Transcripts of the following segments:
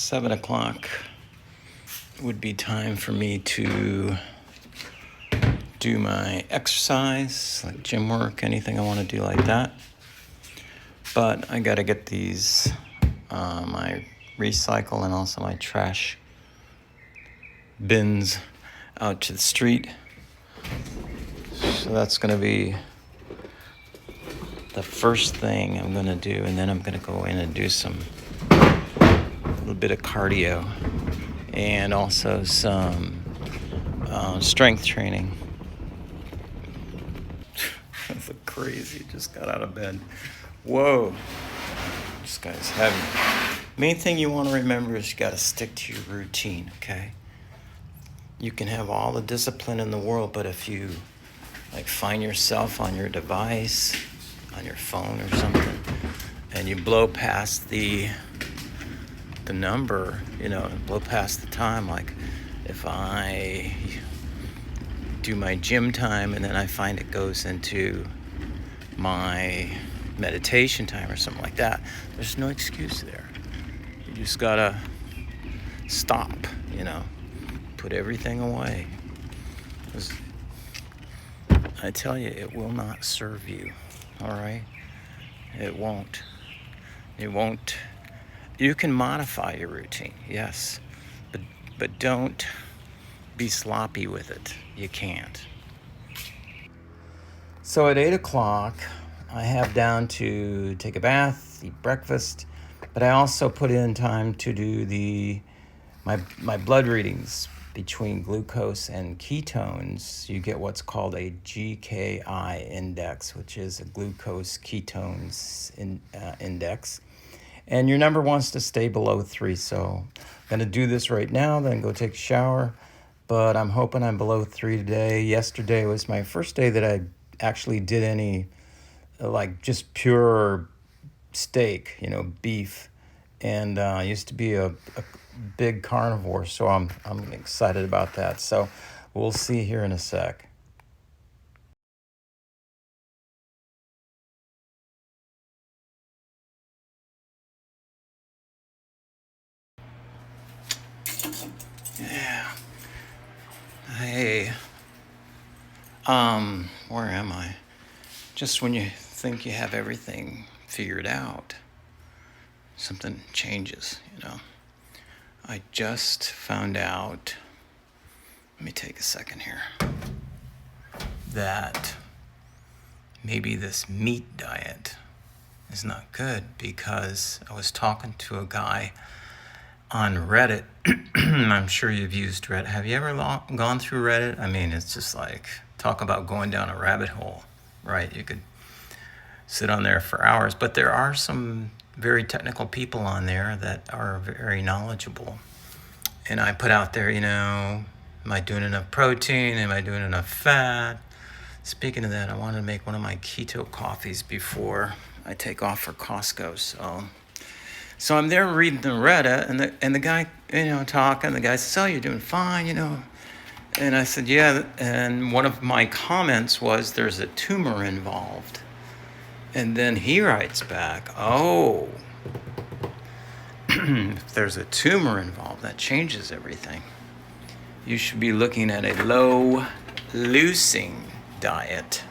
7 o'clock would be time for me to do my exercise, like gym work, anything I want to do like that. But I got to get these, my recycle and also my trash bins out to the street. So that's going to be the first thing I'm going to do, and then I'm going to go in and do a little bit of cardio and also some strength training. That's crazy. Just got out of bed. Whoa. This guy's heavy. Main thing you want to remember is you got to stick to your routine, okay? You can have all the discipline in the world, but if you find yourself on your device, on your phone or something, and you blow past the number, blow past the time, like if I do my gym time and then I find it goes into my meditation time or something like that, there's no excuse there. You just gotta stop, put everything away. 'Cause I tell you, it will not serve you, all right? It won't. You can modify your routine, yes, but don't be sloppy with it. You can't. So at 8 o'clock, I have down to take a bath, eat breakfast, but I also put in time to do my blood readings between glucose and ketones. You get what's called a GKI index, which is a glucose ketones index. And your number wants to stay below 3. So I'm going to do this right now, then go take a shower. But I'm hoping I'm below 3 today. Yesterday was my first day that I actually did any, just pure steak, beef. And I used to be a big carnivore, so I'm excited about that. So we'll see here in a sec. Yeah. Hey. Where am I? Just when you think you have everything figured out, something changes, I just found out, let me take a second here, that maybe this meat diet is not good, because I was talking to a guy on Reddit. I'm sure you've used Reddit. Have you ever gone through Reddit? I mean, it's just talk about going down a rabbit hole, right? You could sit on there for hours, but there are some very technical people on there that are very knowledgeable. And I put out there, am I doing enough protein? Am I doing enough fat? Speaking of that, I wanted to make one of my keto coffees before I take off for Costco. So I'm there reading the Reddit, and the guy, talking. The guy says, "Oh, you're doing fine, And I said, "Yeah." And one of my comments was, "There's a tumor involved." And then he writes back, "Oh, if there's a tumor involved, that changes everything. You should be looking at a low leucine diet,"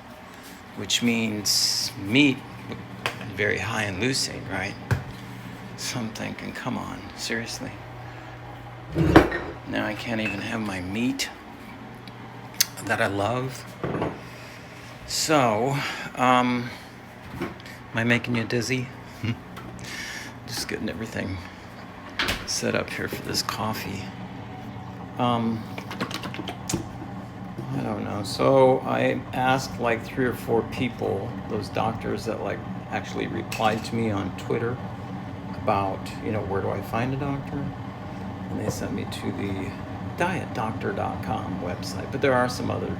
which means meat very high in leucine, right? So I'm thinking, come on, seriously? Now I can't even have my meat that I love. So, am I making you dizzy? Just getting everything set up here for this coffee. I don't know. So I asked 3 or 4 people, those doctors that actually replied to me on Twitter about, where do I find a doctor? And they sent me to the dietdoctor.com website. But there are some other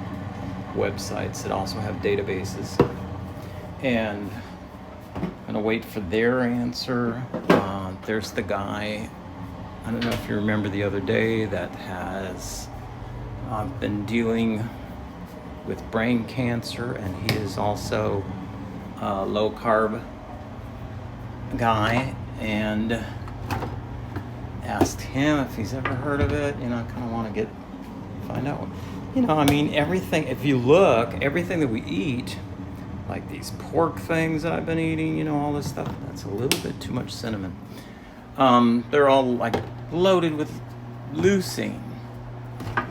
websites that also have databases. And I'm going to wait for their answer. There's the guy, I don't know if you remember the other day, that has been dealing with brain cancer, and he is also a low-carb guy. And asked him if he's ever heard of it. I kind of want to find out. I mean, everything, if you look, everything that we eat, like these pork things I've been eating, all this stuff, that's a little bit too much cinnamon. They're all like loaded with leucine,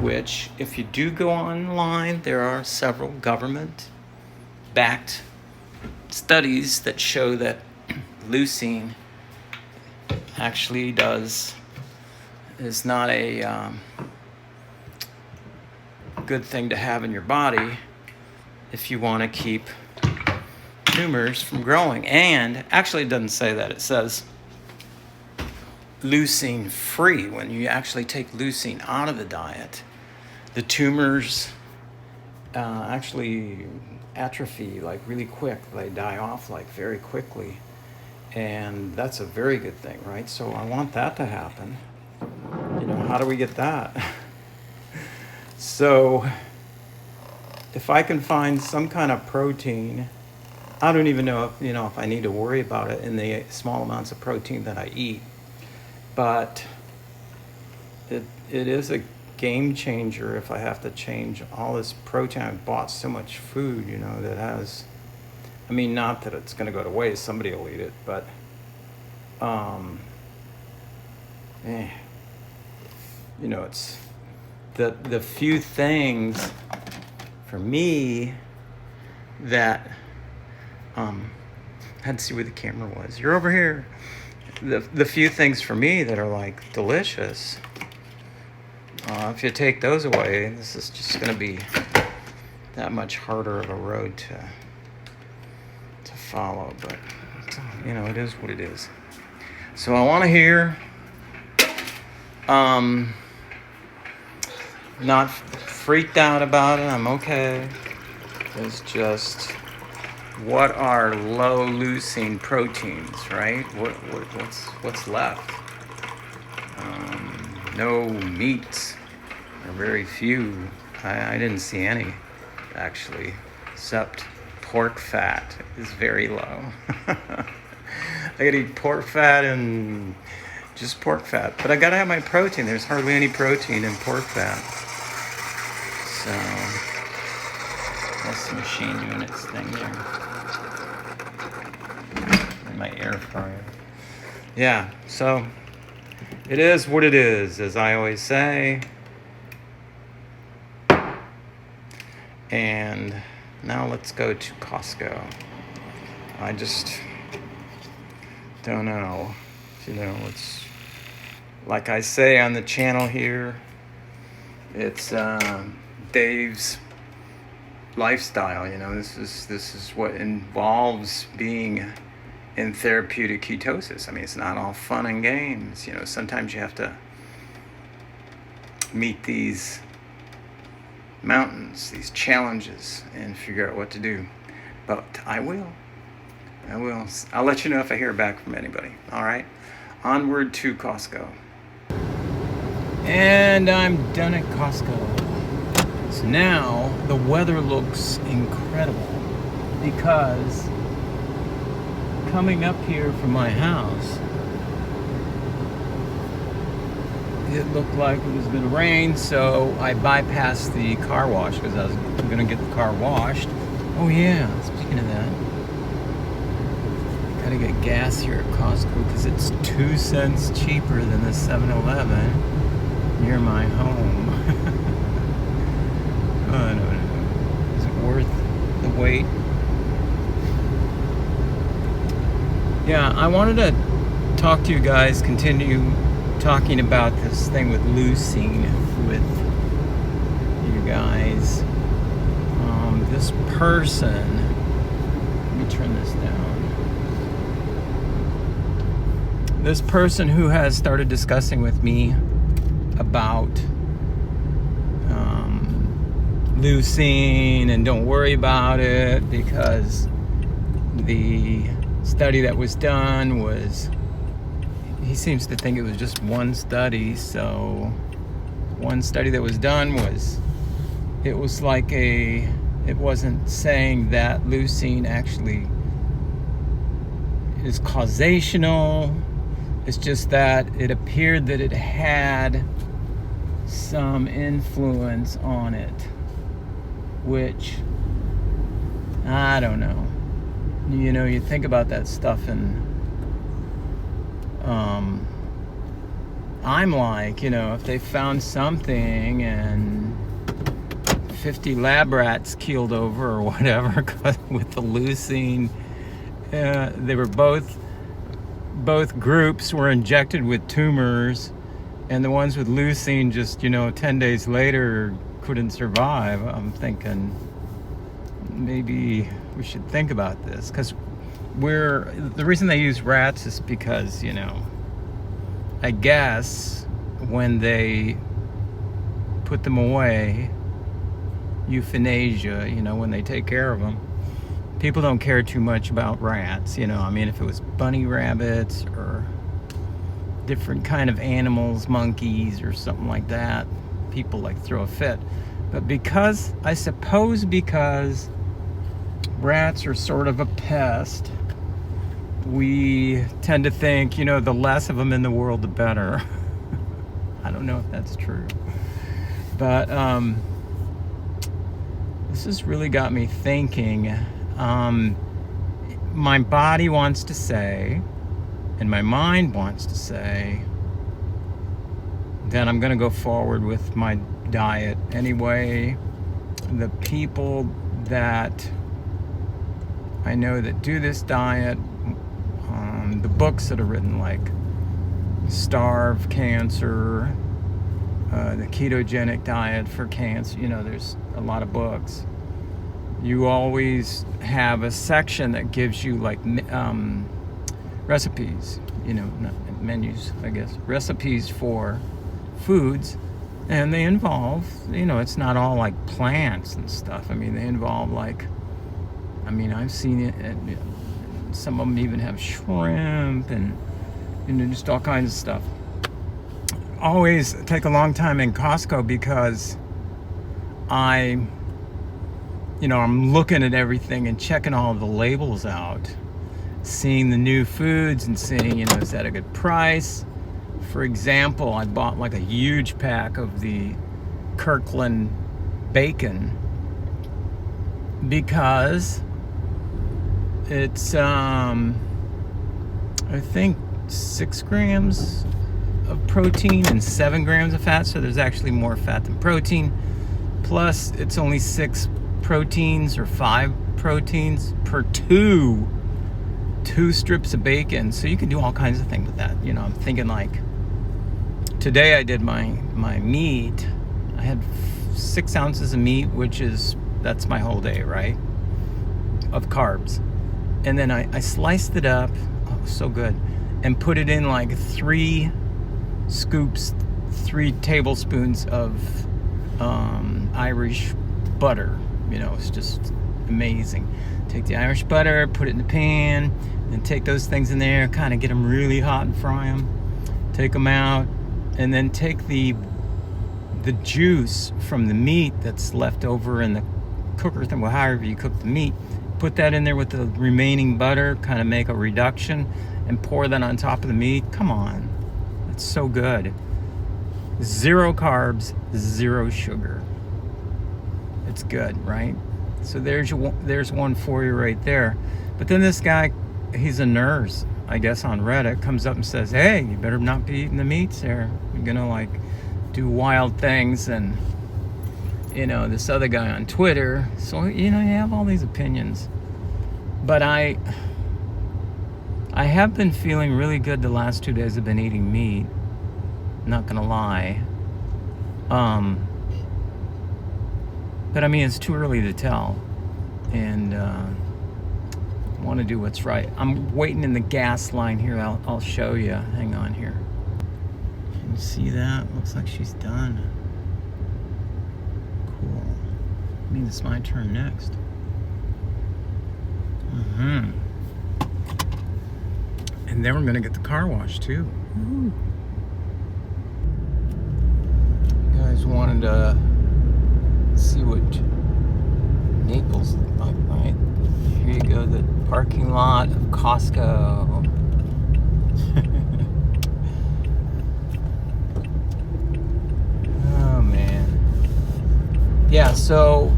which if you do go online, there are several government-backed studies that show that leucine actually is not a good thing to have in your body if you want to keep tumors from growing. And actually it doesn't say that. It says leucine free. When you actually take leucine out of the diet, the tumors actually atrophy like really quick. They die off like very quickly. And that's a very good thing, right? So I want that to happen. How do we get that? So if I can find some kind of protein, I don't even know if I need to worry about it in the small amounts of protein that I eat. But it is a game changer if I have to change all this protein. I've bought so much food, that has, not that it's going to go to waste. Somebody will eat it, but it's the few things for me that had to see where the camera was. You're over here. The few things for me that are like delicious. If you take those away, this is just going to be that much harder of a road to follow. But it is what it is. So I want to hear. Not freaked out about it. I'm okay. It's just, what are low leucine proteins, right? What's left? No meats, or very few. I didn't see any, actually, except pork fat is very low. I could eat pork fat and just pork fat, but I gotta have my protein. There's hardly any protein in pork fat. So that's the machine doing its thing there. And my air fryer. Yeah, so it is what it is, as I always say. And now let's go to Costco. I just don't know. It's like I say on the channel here, it's Dave's lifestyle. This is what involves being in therapeutic ketosis. It's not all fun and games. Sometimes you have to meet these mountains, these challenges, and figure out what to do. But I will. I'll let you know if I hear back from anybody. All right? Onward to Costco. And I'm done at Costco. So now the weather looks incredible, because coming up here from my house, it looked like it was going to rain, so I bypassed the car wash because I was going to get the car washed. Oh yeah, speaking of that, gotta get gas here at Costco because it's 2 cents cheaper than the 7-Eleven near my home. Oh, no. Is it worth the wait? Yeah, I wanted to talk to you guys, continue talking about this thing with leucine with you guys. This person, let me turn this down. This person who has started discussing with me about leucine, and don't worry about it because the study that was done was, he seems to think it was just one study. So one study that was done was, it was like it wasn't saying that leucine actually is causational. It's just that it appeared that it had some influence on it, which, I don't know. You know, you think about that stuff, and I'm like, you know, if they found something and 50 lab rats keeled over or whatever with the leucine, they were both groups were injected with tumors, and the ones with leucine just, 10 days later couldn't survive. I'm thinking maybe we should think about this, because the reason they use rats is because, I guess when they put them away, euthanasia, when they take care of them, people don't care too much about rats, I mean, if it was bunny rabbits or different kind of animals, monkeys or something like that, people like throw a fit. But because rats are sort of a pest, we tend to think, the less of them in the world, the better. I don't know if that's true. But this has really got me thinking. My body wants to say, and my mind wants to say, that I'm going to go forward with my diet anyway. The people that I know that do this diet, the books that are written, like Starve Cancer, the ketogenic diet for cancer, there's a lot of books. You always have a section that gives you like recipes, not menus, I guess, recipes for foods, and they involve, it's not all like plants and stuff. I mean, they involve I've seen it, some of them even have shrimp and just all kinds of stuff. Always take a long time in Costco, because I'm looking at everything and checking all the labels out, seeing the new foods and seeing, is that a good price? For example, I bought like a huge pack of the Kirkland bacon, because it's, I think 6 grams of protein and 7 grams of fat, so there's actually more fat than protein. Plus, it's only 6 proteins or 5 proteins per two strips of bacon, so you can do all kinds of things with that. I'm thinking, like, today I did my meat. I had 6 ounces of meat, that's my whole day, right, of carbs. And then I sliced it up, so good, and put it in like 3 tablespoons of Irish butter. It's just amazing. Take the Irish butter, put it in the pan, and take those things in there, kind of get them really hot and fry them. Take them out, and then take the juice from the meat that's left over in the cooker thing, well, however you cook the meat, put that in there with the remaining butter, kind of make a reduction, and pour that on top of the meat. Come on, it's so good. 0 carbs, 0 sugar. It's good, right? So there's one for you right there. But then this guy, he's a nurse, I guess, on Reddit, comes up and says, hey, you better not be eating the meats there. You're gonna like do wild things. And this other guy on Twitter. So you have all these opinions. But I have been feeling really good the last 2 days. I've been eating meat, not gonna lie. But I mean, it's too early to tell, and want to do what's right. I'm waiting in the gas line here. I'll show you. Hang on here. Can you see that? Looks like she's done. Cool. Means it's my turn next. And then we're gonna get the car wash too. Woo. You guys wanted to see what Naples looked like, right? Here you go, the parking lot of Costco. Yeah, so,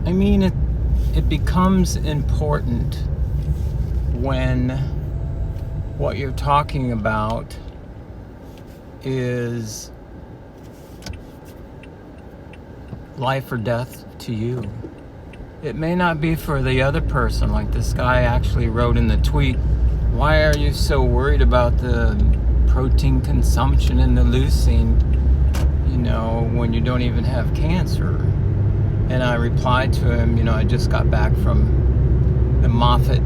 I mean, it becomes important when what you're talking about is life or death to you. It may not be for the other person, like this guy actually wrote in the tweet, why are you so worried about the protein consumption and the leucine, when you don't even have cancer? And I replied to him, I just got back from the Moffitt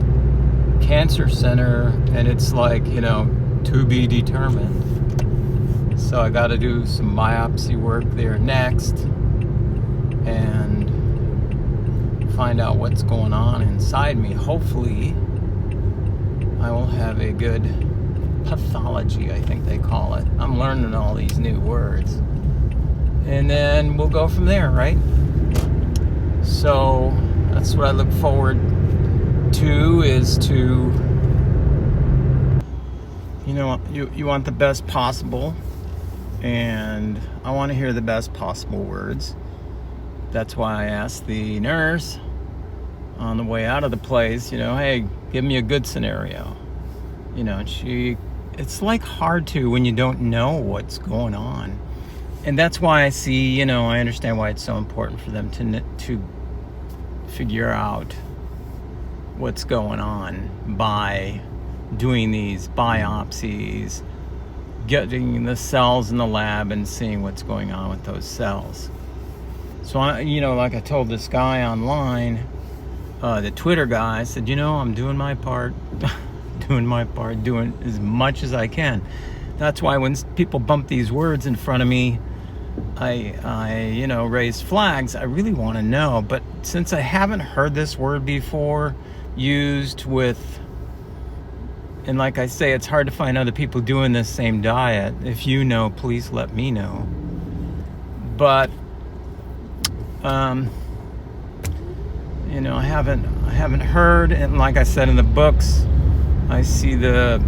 Cancer Center, and it's like, to be determined. So I got to do some biopsy work there next and find out what's going on inside me. Hopefully, I will have a good pathology, I think they call it. I'm learning all these new words. And then we'll go from there, right? So that's what I look forward to, is to, you want the best possible, and I want to hear the best possible words. That's why I asked the nurse on the way out of the place, hey, give me a good scenario. It's like hard to when you don't know what's going on. And that's why I see, I understand why it's so important for them to figure out what's going on by doing these biopsies, getting the cells in the lab and seeing what's going on with those cells. So, like I told this guy online, the Twitter guy, I said, I'm doing my part, doing as much as I can. That's why when people bump these words in front of me, I raise flags. I really want to know. But since I haven't heard this word before used with, and like I say, it's hard to find other people doing this same diet. If you know, please let me know. But I haven't heard, and like I said in the books, I see the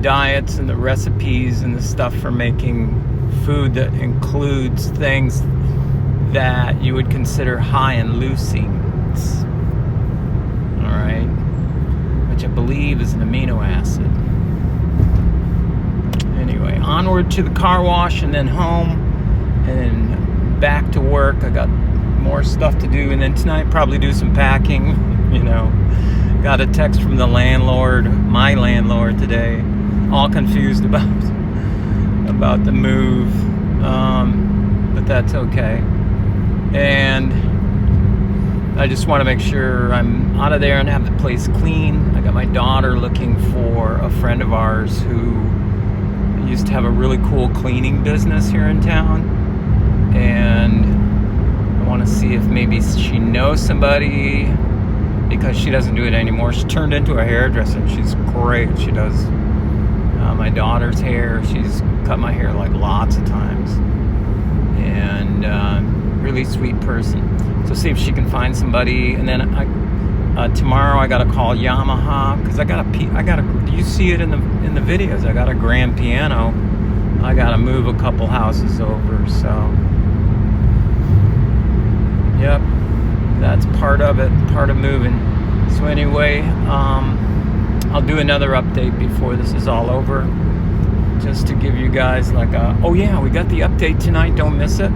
diets and the recipes and the stuff for making food that includes things that you would consider high in leucines, all right, which I believe is an amino acid. Anyway, onward to the car wash and then home and then back to work. I got more stuff to do, and then tonight probably do some packing. Got a text from the landlord, my landlord today, all confused about the move, but that's okay. And I just want to make sure I'm out of there and have the place clean. I got my daughter looking for a friend of ours who used to have a really cool cleaning business here in town, and I want to see if maybe she knows somebody, because she doesn't do it anymore. She turned into a hairdresser, and she's great. She does my daughter's hair. She's cut my hair like lots of times, and really sweet person. So see if she can find somebody. And then tomorrow I gotta call Yamaha, because I gotta. You see it in the videos. I got a grand piano. I gotta move a couple houses over. So yep, that's part of it. Part of moving. So anyway, I'll do another update before this is all over, just to give you guys like oh yeah, we got the update tonight, don't miss it.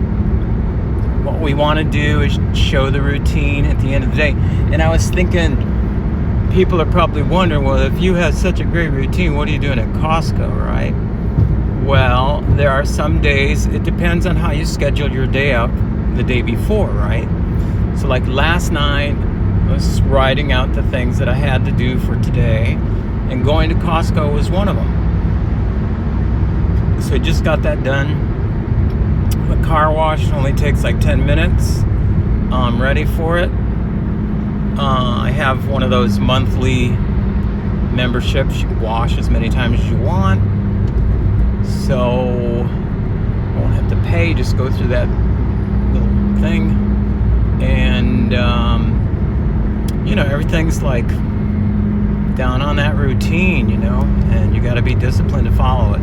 What we want to do is show the routine at the end of the day. And I was thinking, people are probably wondering, well, if you have such a great routine, what are you doing at Costco, right? Well, there are some days, it depends on how you schedule your day out the day before, right? So like last night, I was writing out the things that I had to do for today, and going to Costco was one of them. So I just got that done. The car wash only takes like 10 minutes. I'm ready for it. I have one of those monthly memberships. You can wash as many times as you want. So you won't have to pay, just go through that little thing. And everything's like down on that routine, and you got to be disciplined to follow it.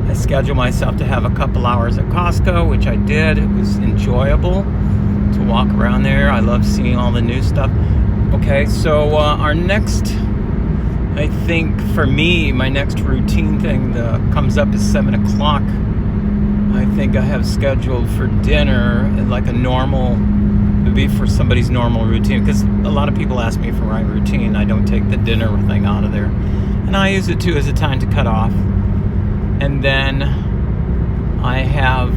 I scheduled myself to have a couple hours at Costco, which I did. It was enjoyable. walk around there. I love seeing all the new stuff. Okay, so our next, I think for me, my next routine thing that comes up is 7 o'clock. I think I have scheduled for dinner, like a normal, would be for somebody's normal routine, because a lot of people ask me for my routine. I don't take the dinner thing out of there, and I use it too as a time to cut off. And then I have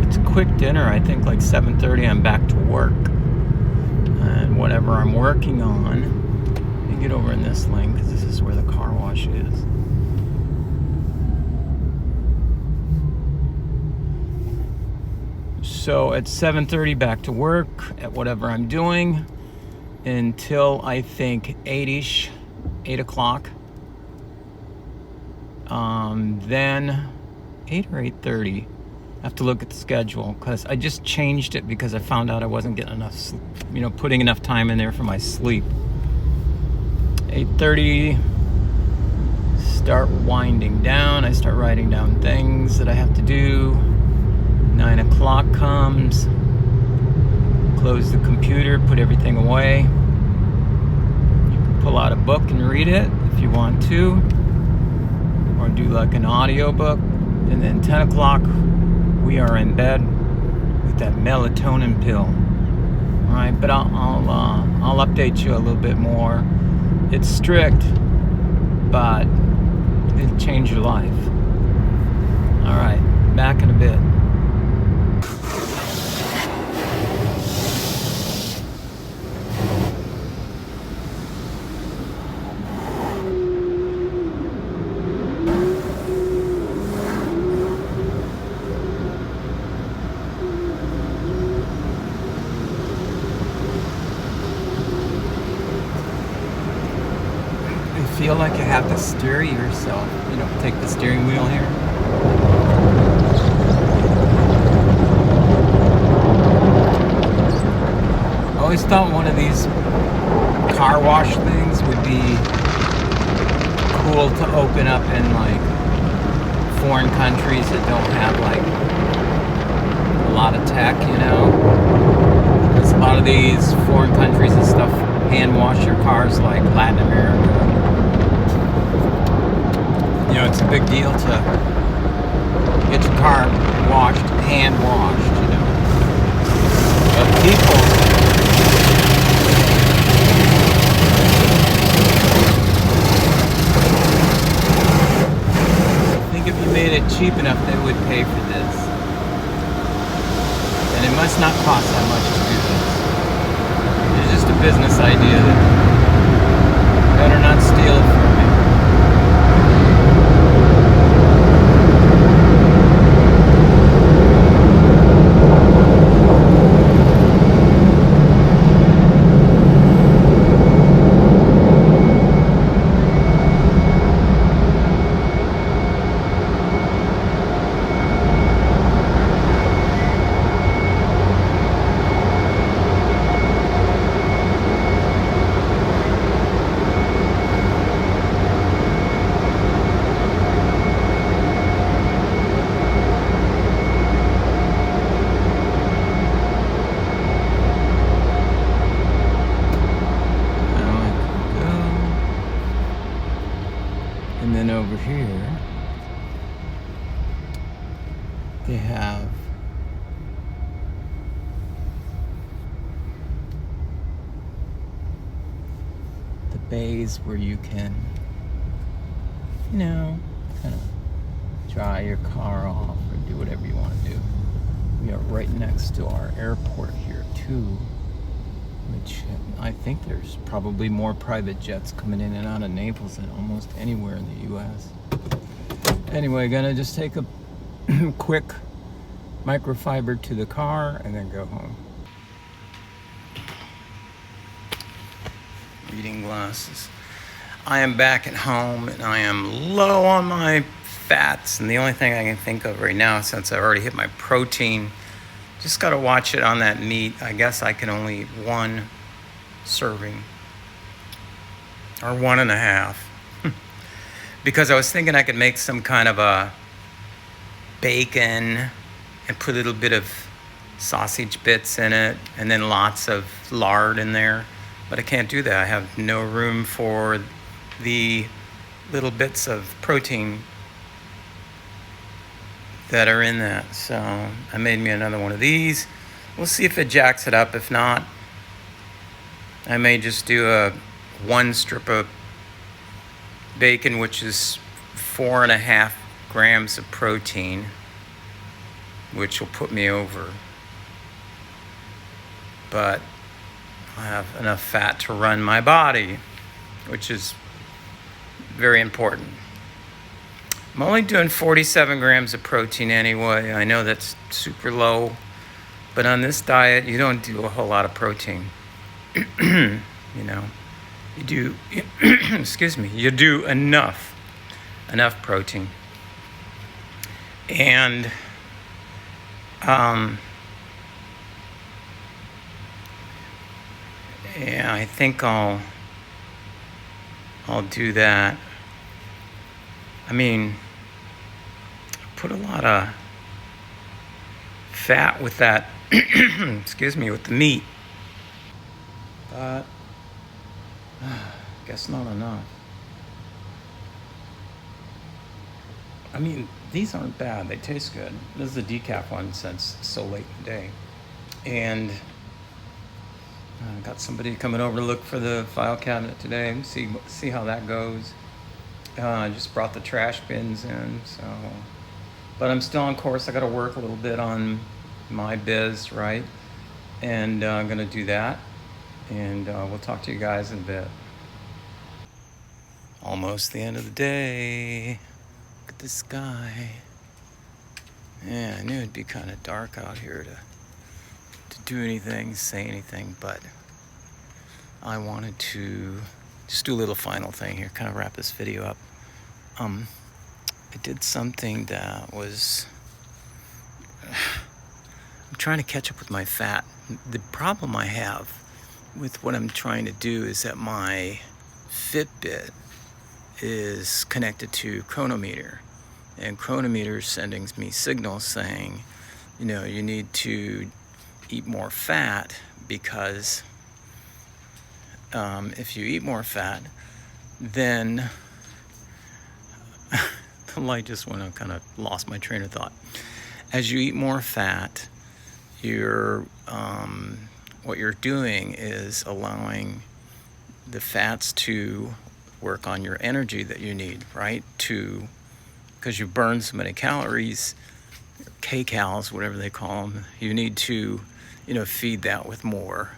it's a quick dinner. I think like 7:30 I'm back to work, and whatever I'm working on, let me get over in this lane because this is where the car wash is. So at 7:30 back to work at whatever I'm doing until I think 8 o'clock. Then 8 or 8:30. I have to look at the schedule because I just changed it because I found out I wasn't getting enough sleep, putting enough time in there for my sleep. 8:30, start winding down. I start writing down things that I have to do. 9 o'clock comes, close the computer, put everything away. You can pull out a book and read it if you want to, or do like an audio book. And then 10 o'clock, we are in bed with that melatonin pill. All right, but I'll update you a little bit more. It's strict, but it'll change your life. All right, back in a bit. Feel like you have to steer yourself. Take the steering wheel here. I always thought one of these car wash things would be cool to open up in like foreign countries that don't have like a lot of tech, because a lot of these foreign countries and stuff hand wash your cars, like Latin America. It's a big deal to get your car washed, hand washed, But people, I think if you made it cheap enough, they would pay for this. And it must not cost that much to do this. It's just a business idea that better not steal it from me. And then over here, they have the bays where you can, kind of dry your car off or do whatever you want to do. We are right next to our airport here too, which I think there's probably more private jets coming in and out of Naples than almost anywhere in the U.S. Anyway, gonna just take a quick microfiber to the car and then go home. Reading glasses. I am back at home and I am low on my fats, and the only thing I can think of right now, since I already hit my protein, just got to watch it on that meat. I guess I can only eat 1 serving or 1.5 because I was thinking I could make some kind of a bacon and put a little bit of sausage bits in it, and then lots of lard in there. But I can't do that. I have no room for the little bits of protein that are in that. So I made me another one of these. We'll see if it jacks it up. If not, I may just do a one strip of bacon, which is 4.5 grams of protein, which will put me over. But I have enough fat to run my body, which is very important. I'm only doing 47 grams of protein anyway. I know that's super low, but on this diet, you don't do a whole lot of protein. You know, you do, excuse me, you do enough protein. And, yeah, I think I'll do that. I mean, put a lot of fat with that, excuse me, with the meat. But, guess not enough. I mean, these aren't bad. They taste good. This is a decaf one since it's so late in the day. And I got somebody coming over to look for the file cabinet today and see how that goes. I just brought the trash bins in, so. But I'm still on course. I got to work a little bit on my biz, right? And I'm going to do that. And we'll talk to you guys in a bit. Almost the end of the day. Look at the sky. Yeah, I knew it'd be kind of dark out here to do anything, say anything, but I wanted to just do a little final thing here, kind of wrap this video up. I did something that was, I'm trying to catch up with my fat. The problem I have with what I'm trying to do is that my Fitbit is connected to Chronometer, and Chronometer is sending me signals saying, you know, you need to eat more fat because if you eat more fat, then the light just went on, kind of lost my train of thought. As you eat more fat, you're what you're doing is allowing the fats to work on your energy that you need, right? Because you burn so many calories, kcals, whatever they call them, you need to, you know, feed that with more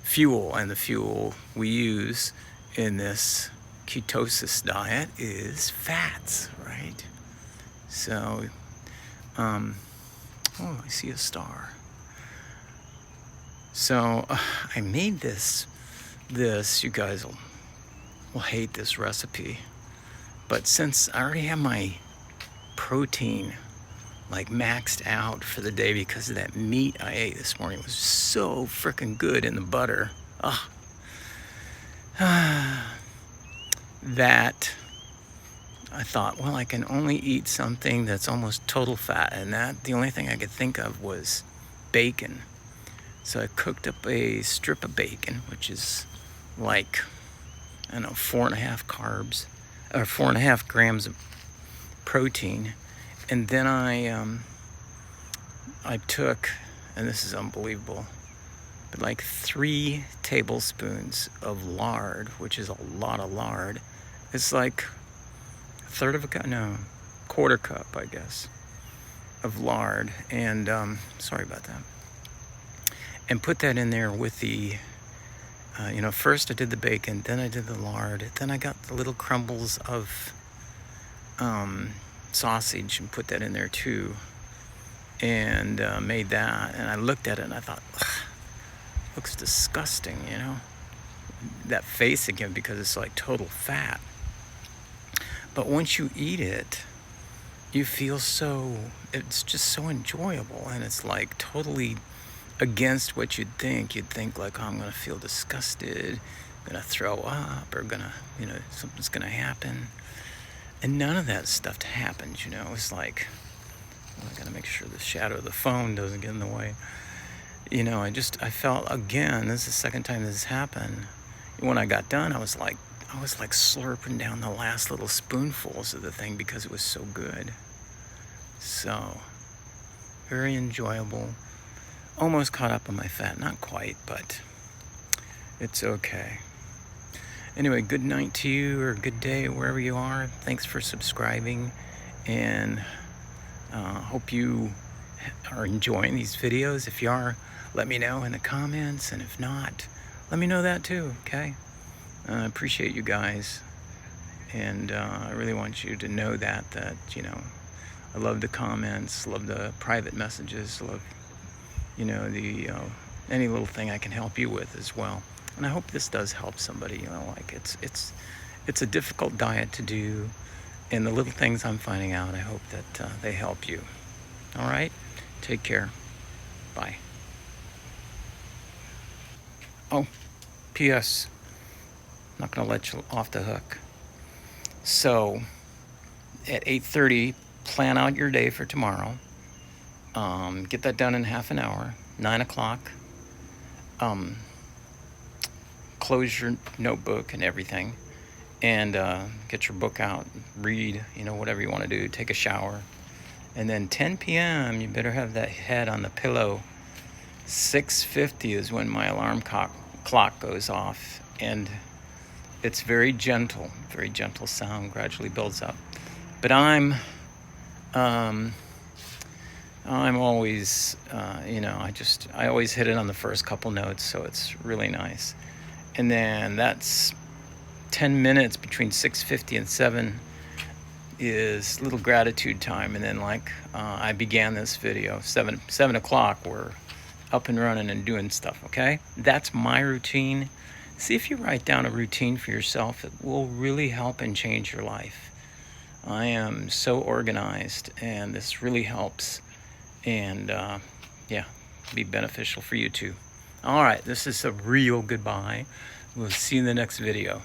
fuel. And the fuel we use in this ketosis diet is fats, right? So, oh, I see a star. So I made this, you guys will hate this recipe, but since I already have my protein like maxed out for the day because of that meat I ate this morning, it was so freaking good in the butter. That I thought, well, I can only eat something that's almost total fat, and that the only thing I could think of was bacon. So I cooked up a strip of bacon, which is like, I don't know, 4.5 carbs, or 4.5 grams of protein. And then I took, and this is unbelievable, but like 3 tablespoons of lard, which is a lot of lard. It's like a third of a cup, no, quarter cup, I guess, of lard. And sorry about that. And put that in there with the, you know, first I did the bacon, then I did the lard, then I got the little crumbles of sausage and put that in there too, and made that. And I looked at it and I thought, looks disgusting, you know, that face again, because it's like total fat. But once you eat it, you feel so, it's just so enjoyable, and it's like totally against what you'd think. You'd think like, oh, I'm gonna feel disgusted, gonna throw up, or gonna, you know, something's gonna happen. And none of that stuff happens, you know. It's like I gotta make sure the shadow of the phone doesn't get in the way. You know, I felt, again, this is the second time this has happened. When I got done, I was like slurping down the last little spoonfuls of the thing because it was so good. So, very enjoyable. Almost caught up on my fat, not quite, but it's okay. Anyway, good night to you, or good day wherever you are. Thanks for subscribing, and hope you are enjoying these videos. If you are, let me know in the comments, and if not, let me know that too, okay? I appreciate you guys, and I really want you to know that, you know, I love the comments, love the private messages, love, you know, the any little thing I can help you with as well. And I hope this does help somebody. You know, like it's a difficult diet to do, and the little things I'm finding out, I hope that they help you. All right, take care. Bye. Oh, P.S. Not gonna let you off the hook. So at 8:30, plan out your day for tomorrow. Get that done in half an hour. 9 o'clock. Close your notebook and everything, and get your book out, read, you know, whatever you want to do, take a shower. And then 10 p.m. you better have that head on the pillow. 6:50 is when my alarm clock goes off, and it's very gentle sound, gradually builds up. But I'm always, you know, I always hit it on the first couple notes, so it's really nice. And then that's 10 minutes between 6:50 and 7 is little gratitude time. And then, like I began this video, 7 o'clock, we're up and running and doing stuff, okay? That's my routine. See if you write down a routine for yourself. It will really help and change your life. I am so organized, and this really helps. And yeah, be beneficial for you too. All right, this is a real goodbye. We'll see you in the next video.